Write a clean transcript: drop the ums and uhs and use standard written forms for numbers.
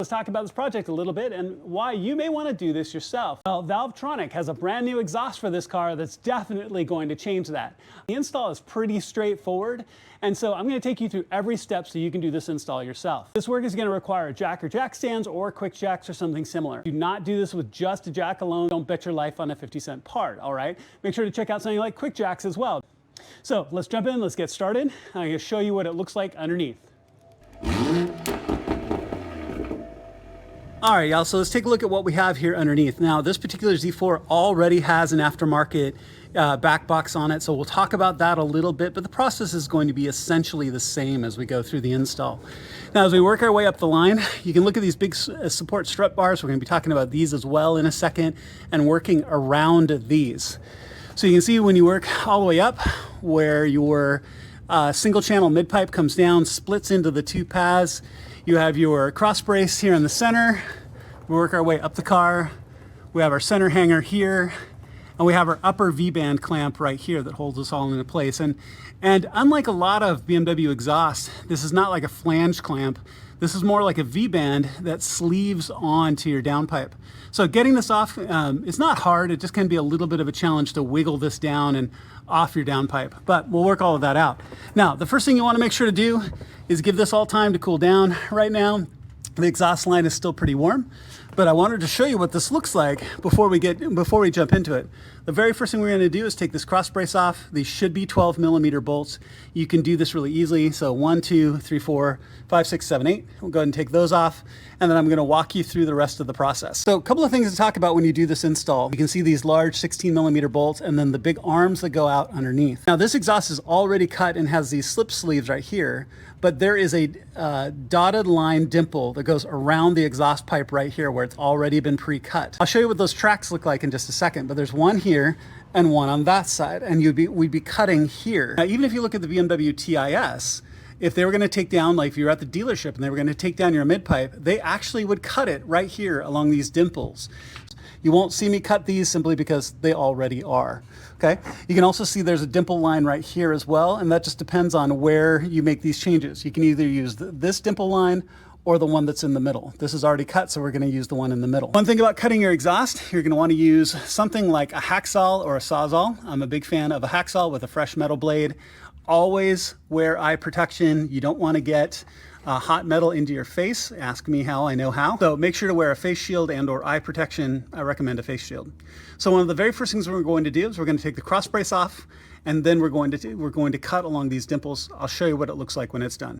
Let's talk about this project a little bit and why you may want to do this yourself. Well, Valvetronic has a brand new exhaust for this car that's definitely going to change that. The install is pretty straightforward, and so I'm going to take you through every step so you can do this install yourself. This work is going to require a jack or jack stands or quick jacks or something similar. Do not do this with just a jack alone. Don't bet your life on a 50-cent part, all right? Make sure to check out something like quick jacks as well. So let's jump in, let's get started. I'm going to show you what it looks like underneath. All right, y'all, so let's take a look at what we have here underneath. Now, this particular Z4 already has an aftermarket back box on it, so we'll talk about that a little bit, but the process is going to be essentially the same as we go through the install. Now, as we work our way up the line, you can look at these big support strut bars. We're going to be talking about these as well in a second, and working around these. So you can see when you work all the way up, where your single channel mid pipe comes down, splits into the two paths. You have your cross brace here in the center. We work our way up the car. We have our center hanger here, and we have our upper V-band clamp right here that holds us all into place. And unlike a lot of BMW exhausts, this is not like a flange clamp. This is more like a V-band that sleeves onto your downpipe. So getting this off, it's not hard. It just can be a little bit of a challenge to wiggle this down and off your downpipe, but we'll work all of that out. Now, the first thing you want to make sure to do is give this all time to cool down. Right now, the exhaust line is still pretty warm, but I wanted to show you what this looks like before we jump into it. The very first thing we're going to do is take this cross brace off. These should be 12mm bolts. You can do this really easily. So 1, 2, 3, 4, 5, 6, 7, 8. We'll go ahead and take those off, and then I'm going to walk you through the rest of the process. So a couple of things to talk about when you do this install. You can see these large 16mm bolts and then the big arms that go out underneath. Now, this exhaust is already cut and has these slip sleeves right here, but there is a dotted line dimple that goes around the exhaust pipe right here where it's already been pre-cut. I'll show you what those tracks look like in just a second, but there's one here and one on that side, and we'd be cutting here. Now, even if you look at the BMW TIS, if they were going to take down, like if you're at the dealership and they were going to take down your mid pipe, they actually would cut it right here along these dimples. You won't see me cut these simply because they already are. Okay. You can also see there's a dimple line right here as well, and that just depends on where you make these changes. You can either use this dimple line or the one that's in the middle. This is already cut, so we're going to use the one in the middle. One thing about cutting your exhaust, you're going to want to use something like a hacksaw or a sawzall. I'm a big fan of a hacksaw with a fresh metal blade. Always wear eye protection. You don't want to get hot metal into your face. Ask me how, I know how. So make sure to wear a face shield and or eye protection. I recommend a face shield. So one of the very first things we're going to do is we're going to take the cross brace off, and then we're going to cut along these dimples. I'll show you what it looks like when it's done.